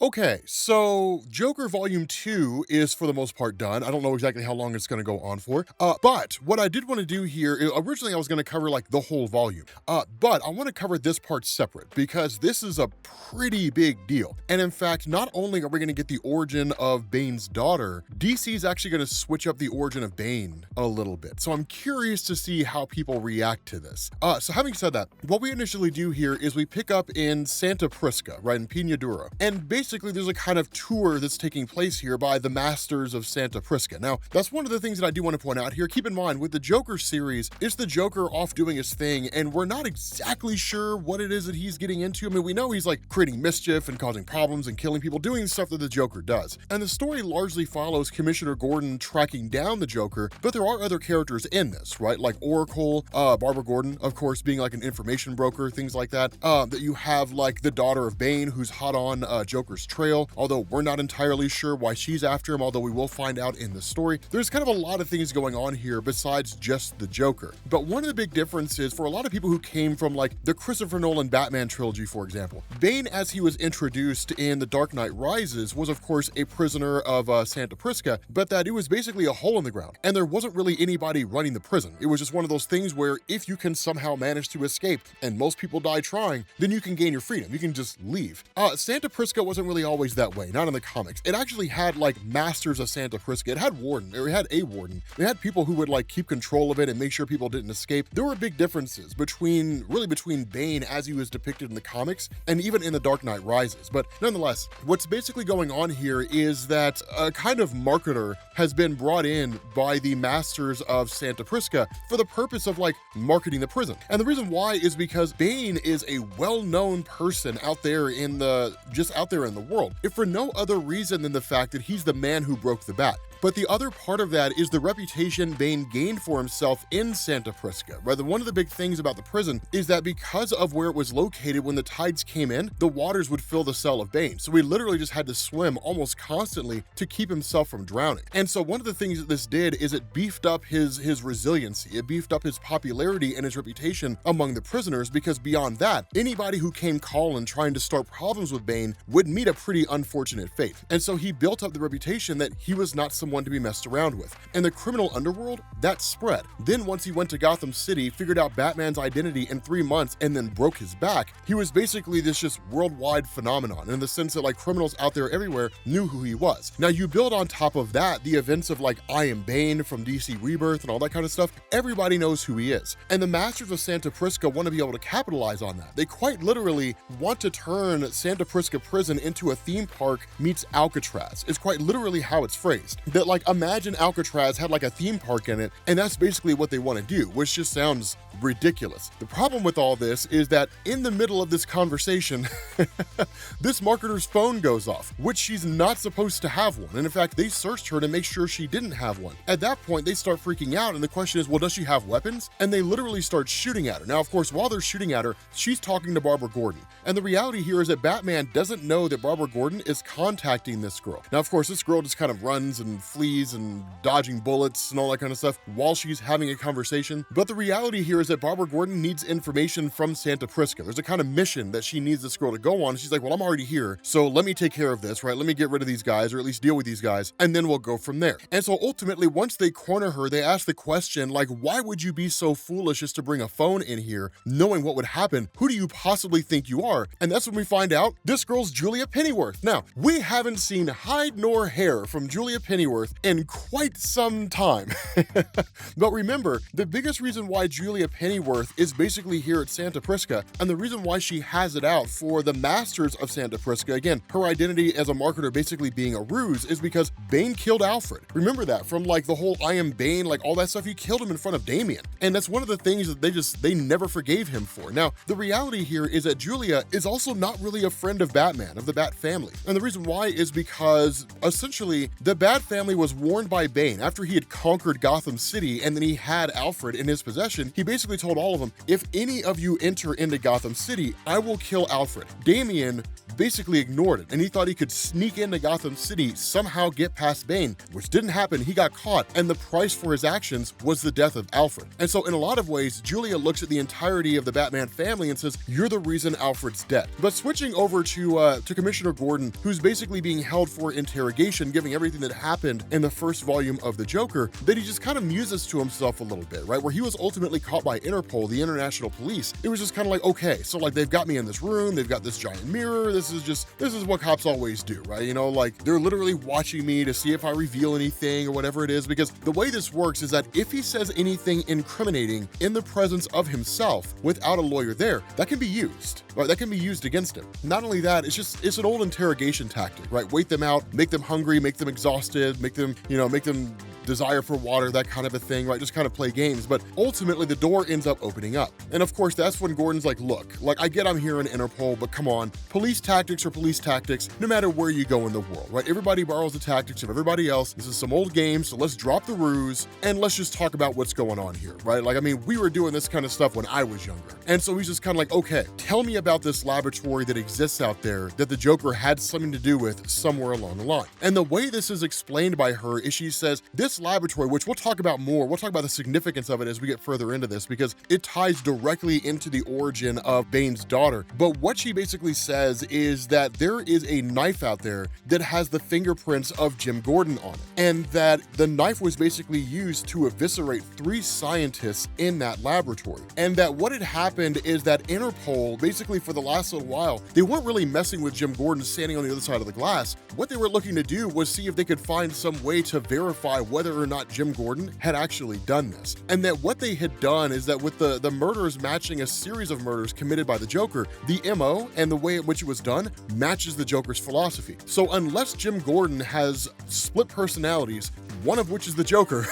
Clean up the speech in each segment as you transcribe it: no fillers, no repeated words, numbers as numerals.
Okay, so Joker Volume 2 is for the most part done. I don't know exactly how long it's going to go on for. But what I did want to do here, originally I was going to cover like the whole volume. But I want to cover this part separate because this is a pretty big deal. And in fact, not only are we going to get the origin of Bane's daughter, DC is actually going to switch up the origin of Bane a little bit. So I'm curious to see how people react to this. So having said that, what we initially do here is we pick up in Santa Prisca, right, in Pinadura. And basically there's a kind of tour that's taking place here by the Masters of Santa Prisca. Now, that's one of the things that I do want to point out here. Keep in mind, with the Joker series, it's the Joker off doing his thing, and we're not exactly sure what it is that he's getting into. I mean, we know he's like creating mischief and causing problems and killing people, doing stuff that the Joker does. And the story largely follows Commissioner Gordon tracking down the Joker, but there are other characters in this, right? Like Oracle, Barbara Gordon, of course, being like an information broker, things like that. That you have like the daughter of Bane, who's hot on Joker's trail, although we're not entirely sure why she's after him, although we will find out in the story. There's kind of a lot of things going on here besides just the Joker. But one of the big differences for a lot of people who came from like the Christopher Nolan Batman trilogy, for example, Bane, as he was introduced in The Dark Knight Rises, was of course a prisoner of Santa Prisca, but that it was basically a hole in the ground, and there wasn't really anybody running the prison. It was just one of those things where if you can somehow manage to escape, and most people die trying, then you can gain your freedom. You can just leave. Santa Prisca wasn't really always that way, not in the comics. It actually had like Masters of Santa Prisca. It had warden, or it had a warden. It had people who would like keep control of it and make sure people didn't escape. There were big differences between Bane as he was depicted in the comics and even in The Dark Knight Rises. But nonetheless, what's basically going on here is that a kind of marketer has been brought in by the Masters of Santa Prisca for the purpose of like marketing the prison. And the reason why is because Bane is a well-known person out there in the world, if for no other reason than the fact that he's the man who broke the bat. But the other part of that is the reputation Bane gained for himself in Santa Prisca. Rather, one of the big things about the prison is that because of where it was located, when the tides came in, the waters would fill the cell of Bane. So he literally just had to swim almost constantly to keep himself from drowning. And so one of the things that this did is it beefed up his resiliency. It beefed up his popularity and his reputation among the prisoners, because beyond that, anybody who came calling trying to start problems with Bane would meet a pretty unfortunate fate. And so he built up the reputation that he was not someone to be messed around with. In the criminal underworld, that spread. Then once he went to Gotham City, figured out Batman's identity in 3 months, and then broke his back, he was basically this just worldwide phenomenon in the sense that like criminals out there everywhere knew who he was. Now you build on top of that the events of like I Am Bane from DC Rebirth and all that kind of stuff. Everybody knows who he is. And the Masters of Santa Prisca want to be able to capitalize on that. They quite literally want to turn Santa Prisca prison into a theme park meets Alcatraz. It's quite literally how it's phrased. That like imagine Alcatraz had like a theme park in it, and that's basically what they want to do, which just sounds ridiculous. The problem with all this is that in the middle of this conversation, this marketer's phone goes off, which she's not supposed to have one. And in fact, they searched her to make sure she didn't have one. At that point, they start freaking out, and the question is, well, does she have weapons? And they literally start shooting at her. Now, of course, while they're shooting at her, she's talking to Barbara Gordon. And the reality here is that Batman doesn't know that Barbara Gordon is contacting this girl. Now, of course, this girl just kind of runs and flees and dodging bullets and all that kind of stuff while she's having a conversation. But the reality here is that Barbara Gordon needs information from Santa Prisca. There's a kind of mission that she needs this girl to go on. She's like, well, I'm already here, so let me take care of this, right? Let me get rid of these guys, or at least deal with these guys, and then we'll go from there. And so ultimately, once they corner her, they ask the question, like, why would you be so foolish as to bring a phone in here, knowing what would happen? Who do you possibly think you are? And that's when we find out this girl's Julia Pennyworth. Now, we haven't seen hide nor hair from Julia Pennyworth in quite some time. But remember, the biggest reason why Julia Pennyworth is basically here at Santa Prisca, and the reason why she has it out for the Masters of Santa Prisca, again, her identity as a marketer basically being a ruse, is because Bane killed Alfred. Remember that from like the whole I Am Bane, like all that stuff, he killed him in front of Damian. And that's one of the things that they never forgave him for. Now, the reality here is that Julia is also not really a friend of Batman, of the Bat family. And the reason why is because essentially the Bat family family was warned by Bane after he had conquered Gotham City and then he had Alfred in his possession. He basically told all of them, if any of you enter into Gotham City, I will kill Alfred. Damian basically ignored it, and he thought he could sneak into Gotham City, somehow get past Bane, which didn't happen. He got caught, and the price for his actions was the death of Alfred. And so in a lot of ways, Julia looks at the entirety of the Batman family and says, you're the reason Alfred's dead. But switching over to Commissioner Gordon, who's basically being held for interrogation, giving everything that happened in the first volume of the Joker, that he just kind of muses to himself a little bit, right? Where he was ultimately caught by Interpol, the international police. It was just kind of like, okay, so like they've got me in this room, they've got this giant mirror, this is what cops always do, right? You know, like they're literally watching me to see if I reveal anything or whatever it is, because the way this works is that if he says anything incriminating in the presence of himself without a lawyer there, that can be used, right? That can be used against him. Not only that, it's an old interrogation tactic, right? Wait them out, make them hungry, make them exhausted, make them desire for water, that kind of a thing, right? Just kind of play games. But ultimately, the door ends up opening up. And of course, that's when Gordon's like, look, like I get I'm here in Interpol, but come on, police tactics are police tactics, no matter where you go in the world, right? Everybody borrows the tactics of everybody else. This is some old game, so let's drop the ruse and let's just talk about what's going on here, right? Like, I mean, we were doing this kind of stuff when I was younger. And so he's just kind of like, okay, tell me about this laboratory that exists out there that the Joker had something to do with somewhere along the line. And the way this is explained by her is she says, this laboratory, which we'll talk about more, we'll talk about the significance of it as we get further into this, because it ties directly into the origin of Bane's daughter. But what she basically says is that there is a knife out there that has the fingerprints of Jim Gordon on it, and that the knife was basically used to eviscerate 3 scientists in that laboratory. And that what had happened is that Interpol, basically for the last little while, they weren't really messing with Jim Gordon standing on the other side of the glass. What they were looking to do was see if they could find some way to verify whether or not Jim Gordon had actually done this. And that what they had done is that with the murders matching a series of murders committed by the Joker, the MO and the way in which it was done matches the Joker's philosophy. So unless Jim Gordon has split personalities, one of which is the Joker,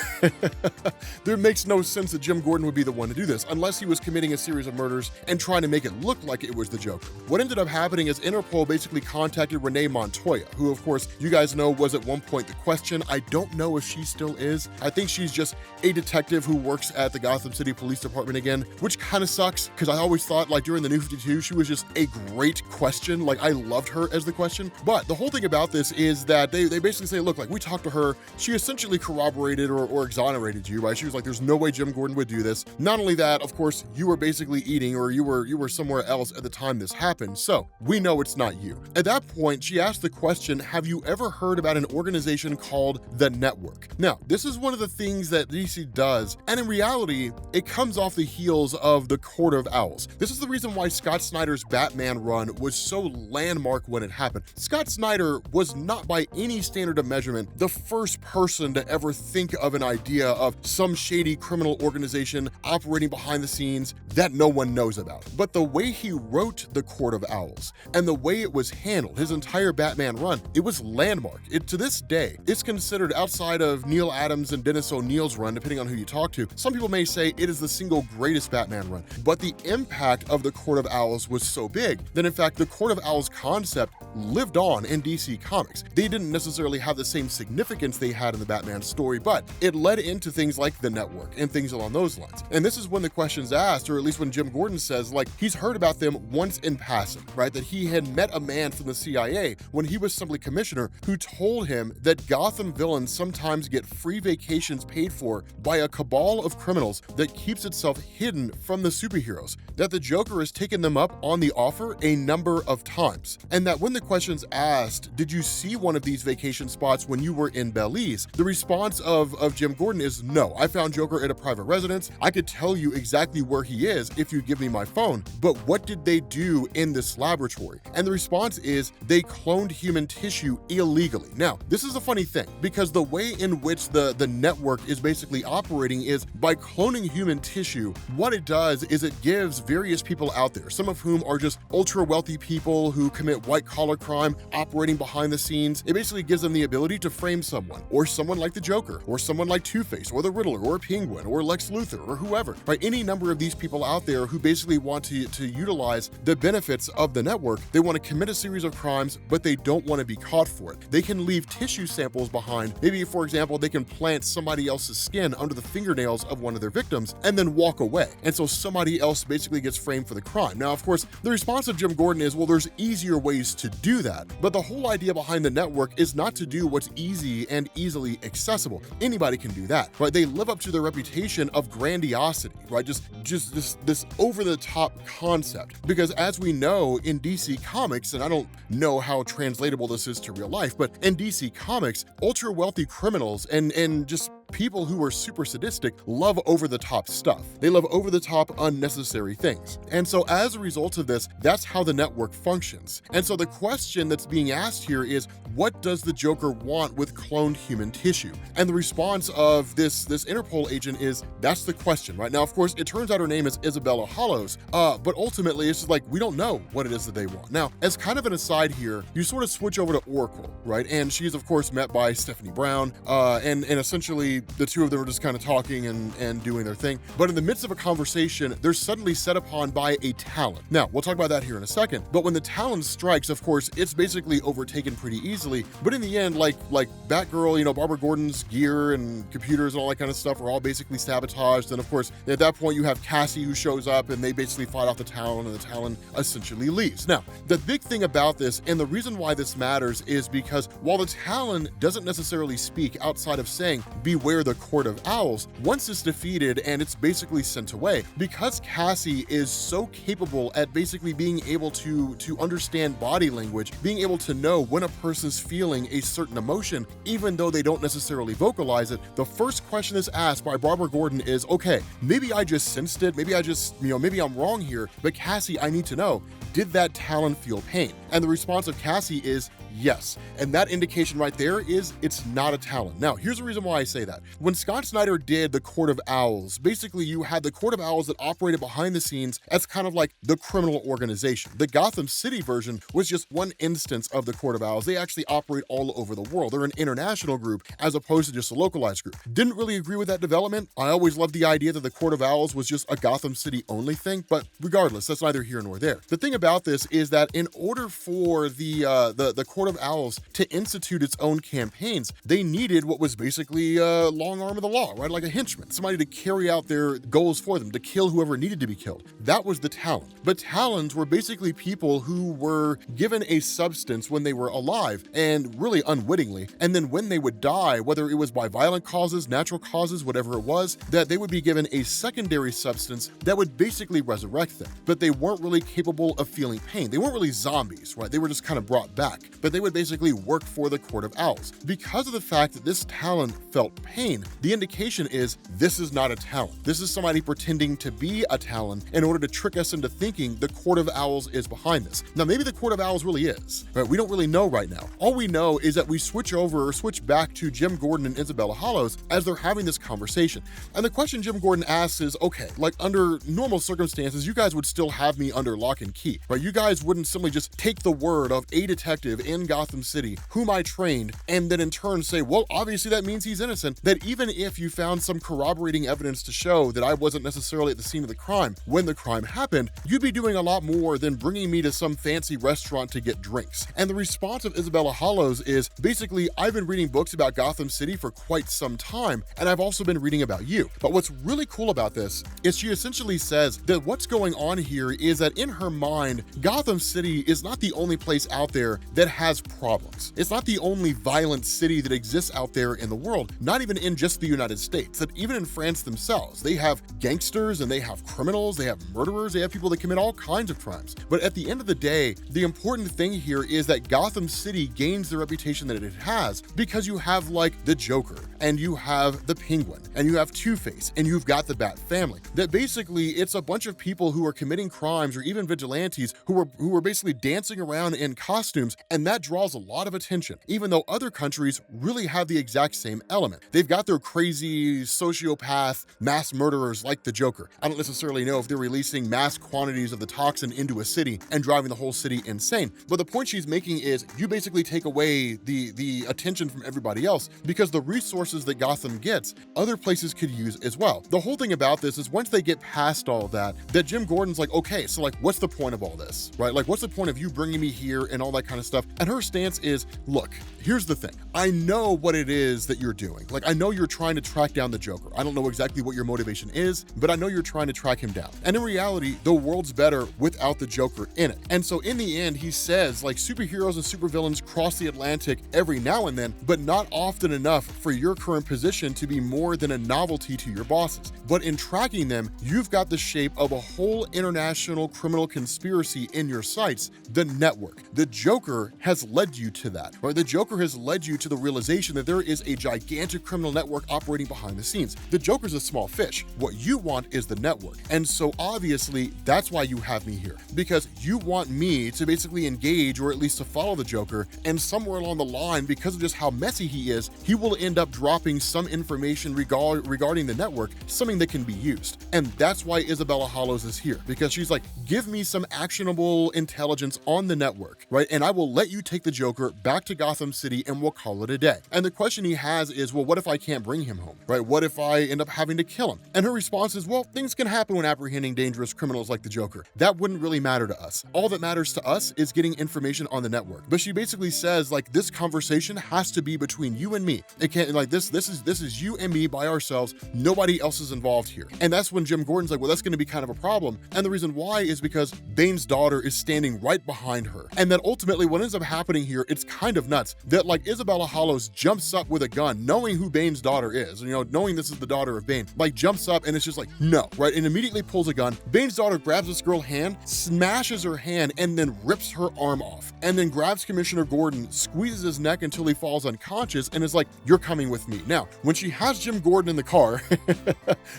there makes no sense that Jim Gordon would be the one to do this, unless he was committing a series of murders and trying to make it look like it was the Joker. What ended up happening is Interpol basically contacted Renee Montoya, who of course you guys know was at one point the Question. I don't know if she still is. I think she's just a detective who works at the Gotham City Police Department again, which kind of sucks, because I always thought like during the New 52, she was just a great Question. Like I loved her as the Question. But the whole thing about this is that they basically say, look, like we talked to her, she essentially corroborated or exonerated you, right? She was like, there's no way Jim Gordon would do this. Not only that, of course, you were basically eating, or you were somewhere else at the time this happened, so we know it's not you. At that point, she asked the question, have you ever heard about an organization called The Network? Now, this is one of the things that DC does, and in reality, it comes off the heels of the Court of Owls. This is the reason why Scott Snyder's Batman run was so landmark when it happened. Scott Snyder was not by any standard of measurement the first person to ever think of an idea of some shady criminal organization operating behind the scenes that no one knows about. But the way he wrote The Court of Owls and the way it was handled, his entire Batman run, it was landmark. To this day, it's considered, outside of Neil Adams and Dennis O'Neil's run, depending on who you talk to, some people may say it is the single greatest Batman run. But the impact of The Court of Owls was so big that in fact the Court of Owls concept lived on in DC Comics. They didn't necessarily have the same significance they had in the Batman story, but it led into things like The Network and things along those lines. And this is when the question's asked, or at least when Jim Gordon says, like, he's heard about them once in passing, right? That he had met a man from the CIA when he was simply commissioner who told him that Gotham villains sometimes get free vacations paid for by a cabal of criminals that keeps itself hidden from the superheroes, that the Joker has taken them up on the offer a number of times, and that when the question's asked, did you see one of these vacation spots when you were in Belize? The response of Jim Gordon is, no, I found Joker at a private residence. I could tell you exactly where he is if you give me my phone, but what did they do in this laboratory? And the response is, they cloned human tissue illegally. Now, this is a funny thing, because the way in which which the network is basically operating is by cloning human tissue. What it does is it gives various people out there, some of whom are just ultra wealthy people who commit white collar crime operating behind the scenes. It basically gives them the ability to frame someone, or someone like the Joker, or someone like Two-Face, or the Riddler, or Penguin, or Lex Luthor, or whoever, right? Any number of these people out there who basically want to utilize the benefits of the network. They want to commit a series of crimes, but they don't want to be caught for it. They can leave tissue samples behind. Maybe, for example, they can plant somebody else's skin under the fingernails of one of their victims and then walk away. And so somebody else basically gets framed for the crime. Now, of course, the response of Jim Gordon is, well, there's easier ways to do that. But the whole idea behind the network is not to do what's easy and easily accessible. Anybody can do that, right? They live up to their reputation of grandiosity, right? Just this over-the-top concept. Because as we know in DC Comics, and I don't know how translatable this is to real life, but in DC Comics, ultra-wealthy criminals and just people who are super sadistic love over-the-top stuff. They love over-the-top unnecessary things. And so as a result of this, that's how the network functions. And so the question that's being asked here is, what does the Joker want with cloned human tissue? And the response of this Interpol agent is, that's the question, right? Now, of course, it turns out her name is Isabella Hollows, but ultimately it's just like, we don't know what it is that they want. Now, as kind of an aside here, you sort of switch over to Oracle, right? And she's, of course, met by Stephanie Brown, and essentially the two of them are just kind of talking and doing their thing. But in the midst of a conversation, they're suddenly set upon by a Talon. Now, we'll talk about that here in a second. But when the Talon strikes, of course, it's basically overtaken pretty easily. But in the end, like Batgirl, you know, Barbara Gordon's gear and computers and all that kind of stuff are all basically sabotaged. And of course, at that point, you have Cassie who shows up and they basically fight off the Talon, and the Talon essentially leaves. Now, the big thing about this, and the reason why this matters, is because while the Talon doesn't necessarily speak outside of saying, beware the Court of Owls, once it's defeated and it's basically sent away, because Cassie is so capable at basically being able to understand body language, being able to know when a person's feeling a certain emotion, even though they don't necessarily vocalize it, the first question that's asked by Barbara Gordon is, okay, maybe I just sensed it, maybe maybe I'm wrong here, but Cassie, I need to know, did that Talon feel pain? And the response of Cassie is yes. And that indication right there is it's not a Talon. Now, here's the reason why I say that. When Scott Snyder did the Court of Owls, basically you had the Court of Owls that operated behind the scenes as kind of like the criminal organization. The Gotham City version was just one instance of the Court of Owls. They actually operate all over the world. They're an international group as opposed to just a localized group. Didn't really agree with that development. I always loved the idea that the Court of Owls was just a Gotham City only thing, but regardless, that's neither here nor there. The thing about this is that in order for the Court of Owls to institute its own campaigns, they needed what was basically a long arm of the law, right? Like a henchman, somebody to carry out their goals for them, to kill whoever needed to be killed. That was the Talon. But Talons were basically people who were given a substance when they were alive, and really unwittingly, and then when they would die, whether it was by violent causes, natural causes, whatever it was, that they would be given a secondary substance that would basically resurrect them. But they weren't really capable of feeling pain. They weren't really zombies, right? They were just kind of brought back, but they would basically work for the Court of Owls. Because of the fact that this Talon felt pain, the indication is this is not a Talon. This is somebody pretending to be a Talon in order to trick us into thinking the Court of Owls is behind this. Now, maybe the Court of Owls really is, but we don't really know right now. All we know is that we switch back to Jim Gordon and Isabella Hollows as they're having this conversation. And the question Jim Gordon asks is, okay, like under normal circumstances, you guys would still have me under lock and key, right? You guys wouldn't simply just take the word of a detective in Gotham City whom I trained and then in turn say, well, obviously that means he's innocent. That even if you found some corroborating evidence to show that I wasn't necessarily at the scene of the crime when the crime happened, you'd be doing a lot more than bringing me to some fancy restaurant to get drinks. And the response of Isabella Hollows is basically, I've been reading books about Gotham City for quite some time, and I've also been reading about you. But what's really cool about this is she essentially says that what's going on here is that in her mind, Gotham City is not the only place out there that has problems. It's not the only violent city that exists out there in the world, not even in just the United States, that even in France themselves, they have gangsters and they have criminals, they have murderers, they have people that commit all kinds of crimes. But at the end of the day, the important thing here is that Gotham City gains the reputation that it has because you have like the Joker, and you have the Penguin, and you have Two-Face, and you've got the Bat family. That basically it's a bunch of people who are committing crimes or even vigilantes who are basically dancing around in costumes, and that that draws a lot of attention, even though other countries really have the exact same element. They've got their crazy sociopath mass murderers like the Joker. I don't necessarily know if they're releasing mass quantities of the toxin into a city and driving the whole city insane, but the point she's making is you basically take away the attention from everybody else, because the resources that Gotham gets, other places could use as well. The whole thing about this is once they get past all of that Jim Gordon's like, okay, so like, what's the point of all this, right? Like, what's the point of you bringing me here and all that kind of stuff? And her stance is, look, here's the thing. I know what it is that you're doing. Like, I know you're trying to track down the Joker. I don't know exactly what your motivation is, but I know you're trying to track him down. And in reality, the world's better without the Joker in it. And so in the end, he says, like, superheroes and supervillains cross the Atlantic every now and then, but not often enough for your current position to be more than a novelty to your bosses. But in tracking them, you've got the shape of a whole international criminal conspiracy in your sights, the network. The Joker has led you to that, right? The Joker has led you to the realization that there is a gigantic criminal network operating behind the scenes. The Joker's a small fish. What you want is the network. And so obviously that's why you have me here, because you want me to basically engage, or at least to follow the Joker, and somewhere along the line, because of just how messy he is, he will end up dropping some information regarding the network, something that can be used. And that's why Isabella Hollows is here, because she's like, give me some actionable intelligence on the network, right? And I will let you take the Joker back to Gotham City and we'll call it a day. And the question he has is, well, what if I can't bring him home, right? What if I end up having to kill him? And her response is, well, things can happen when apprehending dangerous criminals like the Joker. That wouldn't really matter to us. All that matters to us is getting information on the network. But she basically says, like, this conversation has to be between you and me. It can't, like, this is you and me by ourselves. Nobody else is involved here. And that's when Jim Gordon's like, well, that's going to be kind of a problem. And the reason why is because Bane's daughter is standing right behind her. And that ultimately what ends up happening here, it's kind of nuts that, like, Isabella Hollows jumps up with a gun, knowing who Bane's daughter is, knowing this is the daughter of Bane, like, jumps up and it's just like, no, right? And immediately pulls a gun. Bane's daughter grabs this girl's hand, smashes her hand, and then rips her arm off. And then grabs Commissioner Gordon, squeezes his neck until he falls unconscious, and is like, you're coming with me. Now, when she has Jim Gordon in the car,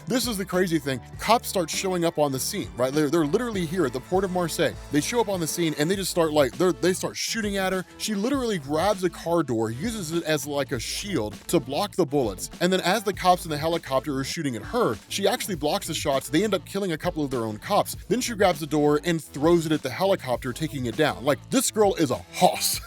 this is the crazy thing. Cops start showing up on the scene, right? They're literally here at the port of Marseille. They show up on the scene and they just start they start shooting at her. She literally grabs a car door, uses it as like a shield to block the bullets. And then as the cops in the helicopter are shooting at her, she actually blocks the shots. They end up killing a couple of their own cops. Then she grabs the door and throws it at the helicopter, taking it down. Like, this girl is a hoss.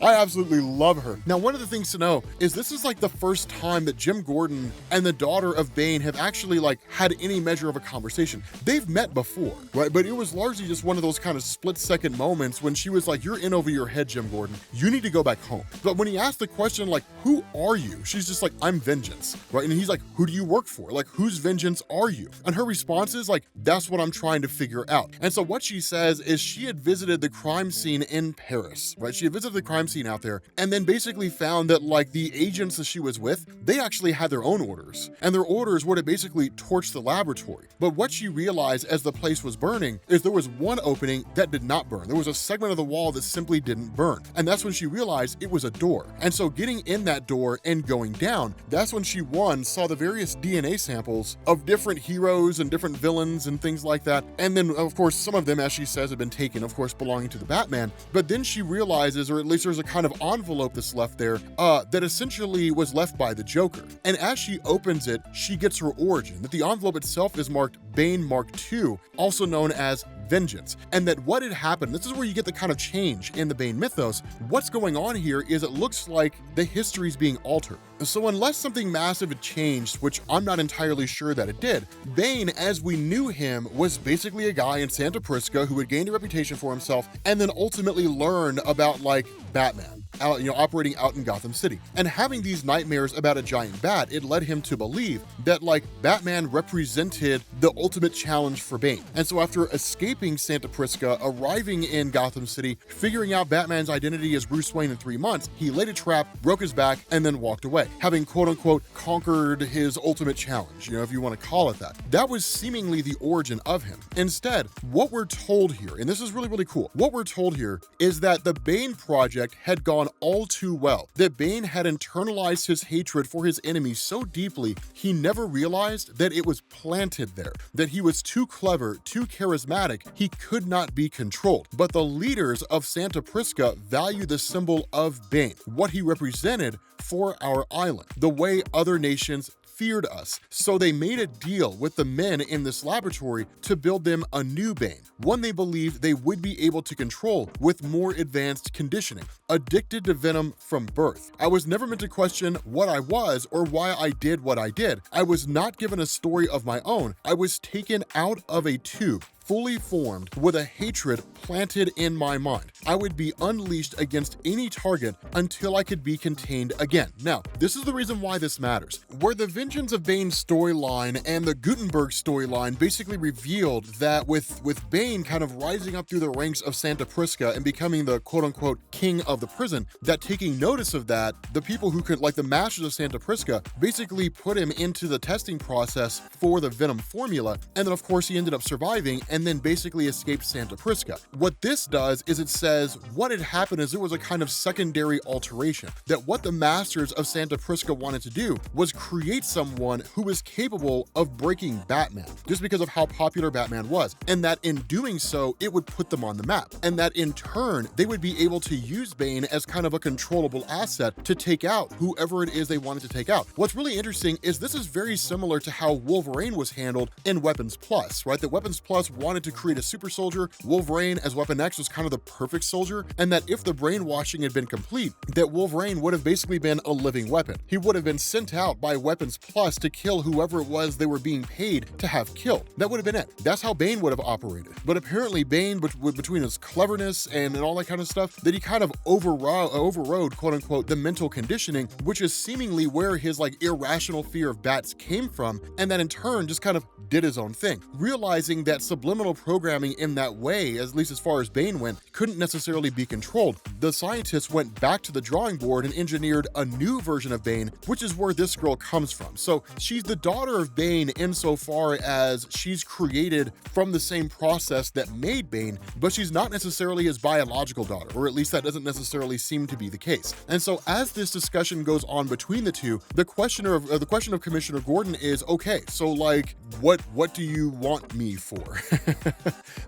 I absolutely love her. Now, one of the things to know is this is like the first time that Jim Gordon and the daughter of Bane have actually like had any measure of a conversation. They've met before, right? But it was largely just one of those kind of split-second moments when she was like, you're in over your head, Jim Gordon. You need to go back home. But when he asked the question, like, who are you? She's just like, I'm vengeance, right? And he's like, who do you work for? Like, whose vengeance are you? And her response is like, that's what I'm trying to figure out. And so what she says is she had visited the crime scene in Paris, right? She had visited the crime scene out there and then basically found that, like, the agents that she was with, they actually had their own orders. And their orders were to basically torch the laboratory. But what she realized as the place was burning is there was one opening that did not burn. There was a segment of the wall that simply didn't burn. And that's when she realized it was a door. And so getting in that door and going down, that's when she, saw the various DNA samples of different heroes and different villains and things like that. And then, of course, some of them, as she says, have been taken, of course, belonging to the Batman. But then she realizes, or at least there's a kind of envelope that's left there, that essentially was left by the Joker. And as she opens it, she gets her origin, that the envelope itself is marked Bane Mark II, also known as Vengeance. And that what had happened, this is where you get the kind of change in the Bane mythos. What's going on here is it looks like the history's being altered. So unless something massive had changed, which I'm not entirely sure that it did, Bane, as we knew him, was basically a guy in Santa Prisca who had gained a reputation for himself and then ultimately learned about, like, Batman. Operating out in Gotham City. And having these nightmares about a giant bat, it led him to believe that, like, Batman represented the ultimate challenge for Bane. And so after escaping Santa Prisca, arriving in Gotham City, figuring out Batman's identity as Bruce Wayne in 3 months, he laid a trap, broke his back, and then walked away, having quote-unquote conquered his ultimate challenge, if you want to call it that. That was seemingly the origin of him. Instead, what we're told here, and this is really, really cool, what we're told here is that the Bane Project had gone on all too well that Bane had internalized his hatred for his enemy so deeply, he never realized that it was planted there, that he was too clever, too charismatic, he could not be controlled. But the leaders of Santa Prisca value the symbol of Bane, what he represented for our island, the way other nations feared us. So they made a deal with the men in this laboratory to build them a new Bane, one they believed they would be able to control with more advanced conditioning, addicted to venom from birth. I was never meant to question what I was or why I did what I did. I was not given a story of my own. I was taken out of a tube, fully formed with a hatred planted in my mind. I would be unleashed against any target until I could be contained again. Now, this is the reason why this matters. Where the Vengeance of Bane storyline and the Gutenberg storyline basically revealed that with Bane kind of rising up through the ranks of Santa Prisca and becoming the quote-unquote king of the prison, that taking notice of that, the people who could, like the masters of Santa Prisca, basically put him into the testing process for the venom formula, and then of course he ended up surviving and then basically escaped Santa Prisca. What this does is it says what had happened is there was a kind of secondary alteration, that what the masters of Santa Prisca wanted to do was create someone who was capable of breaking Batman, just because of how popular Batman was, and that in doing so, it would put them on the map, and that in turn, they would be able to use Bane as kind of a controllable asset to take out whoever it is they wanted to take out. What's really interesting is this is very similar to how Wolverine was handled in Weapons Plus, right? That Weapons Plus wanted to create a super soldier, Wolverine as Weapon X was kind of the perfect soldier, and that if the brainwashing had been complete, that Wolverine would have basically been a living weapon. He would have been sent out by Weapons Plus to kill whoever it was they were being paid to have killed. That would have been it. That's how Bane would have operated. But apparently Bane, between his cleverness and all that kind of stuff, that he kind of overrode quote unquote the mental conditioning, which is seemingly where his like irrational fear of bats came from, and that in turn just kind of did his own thing, realizing that subliminal programming in that way, at least as far as Bane went, couldn't necessarily be controlled. The scientists went back to the drawing board and engineered a new version of Bane, which is where this girl comes from. So she's the daughter of Bane insofar as she's created from the same process that made Bane, but she's not necessarily his biological daughter, or at least that doesn't necessarily seem to be the case. And so as this discussion goes on between the two, the question of Commissioner Gordon is, okay, so like, what do you want me for?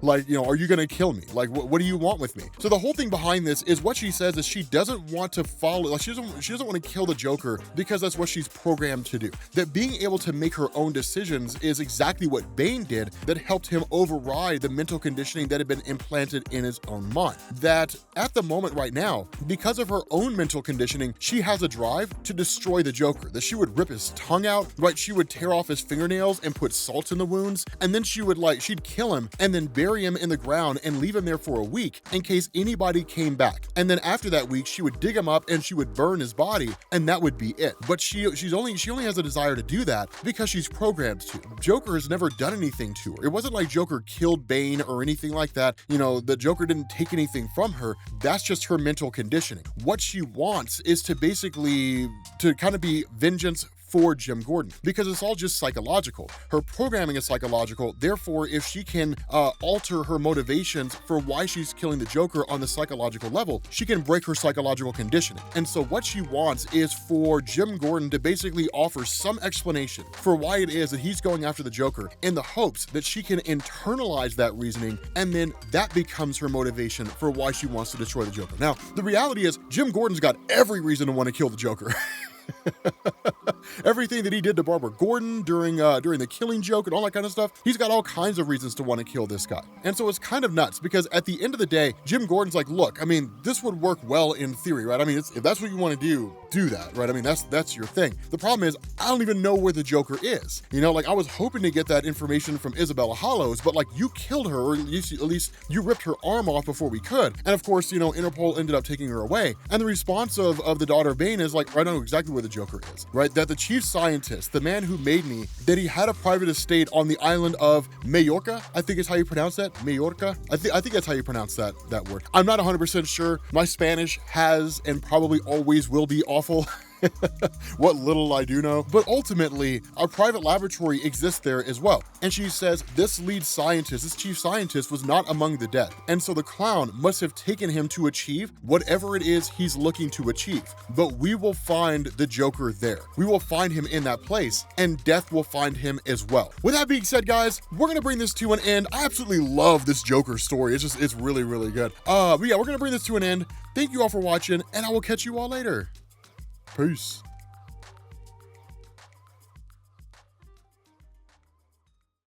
Like, you know, are you gonna kill me? Like, what do you want with me? So the whole thing behind this is what she says is she doesn't want to follow, like she doesn't want to kill the Joker because that's what she's programmed to do. That being able to make her own decisions is exactly what Bane did that helped him override the mental conditioning that had been implanted in his own mind. That at the moment right now, because of her own mental conditioning, she has a drive to destroy the Joker, that she would rip his tongue out, right? She would tear off his fingernails and put salt in the wounds, and then she'd kill him and then bury him in the ground and leave him there for a week in case anybody came back. And then after that week, she would dig him up and she would burn his body, and that would be it. But she only has a desire to do that because she's programmed to. Joker has never done anything to her. It wasn't like Joker killed Bane or anything like that. You know, the Joker didn't take anything from her. That's just her mental conditioning. What she wants is to basically kind of be vengeance for Jim Gordon, because it's all just psychological. Her programming is psychological. Therefore, if she can alter her motivations for why she's killing the Joker on the psychological level, she can break her psychological conditioning. And so what she wants is for Jim Gordon to basically offer some explanation for why it is that he's going after the Joker, in the hopes that she can internalize that reasoning, and then that becomes her motivation for why she wants to destroy the Joker. Now, the reality is Jim Gordon's got every reason to want to kill the Joker. Everything that he did to Barbara Gordon during the Killing Joke and all that kind of stuff, he's got all kinds of reasons to want to kill this guy. And so it's kind of nuts, because at the end of the day, Jim Gordon's like, look, I mean, this would work well in theory, right? I mean, if that's what you want to do that, right? I mean, that's your thing. The problem is, I don't even know where the Joker is. You know, like I was hoping to get that information from Isabella Hollows, but like you killed her, or at least you ripped her arm off before we could. And of course, you know, Interpol ended up taking her away. And the response of the daughter of Bane is like, I know exactly where the Joker is, right? That the chief scientist, the man who made me, that he had a private estate on the island of Mallorca, I think is how you pronounce that, Mallorca. I think that's how you pronounce that word. I'm not 100% sure. My Spanish has and probably always will be awful. What little I do know. But ultimately, a private laboratory exists there as well. And she says this lead scientist, this chief scientist, was not among the dead. And so the clown must have taken him to achieve whatever it is he's looking to achieve. But we will find the Joker there. We will find him in that place, and death will find him as well. With that being said, guys, we're gonna bring this to an end. I absolutely love this Joker story. It's really, really good. But yeah, we're gonna bring this to an end. Thank you all for watching, and I will catch you all later. Peace.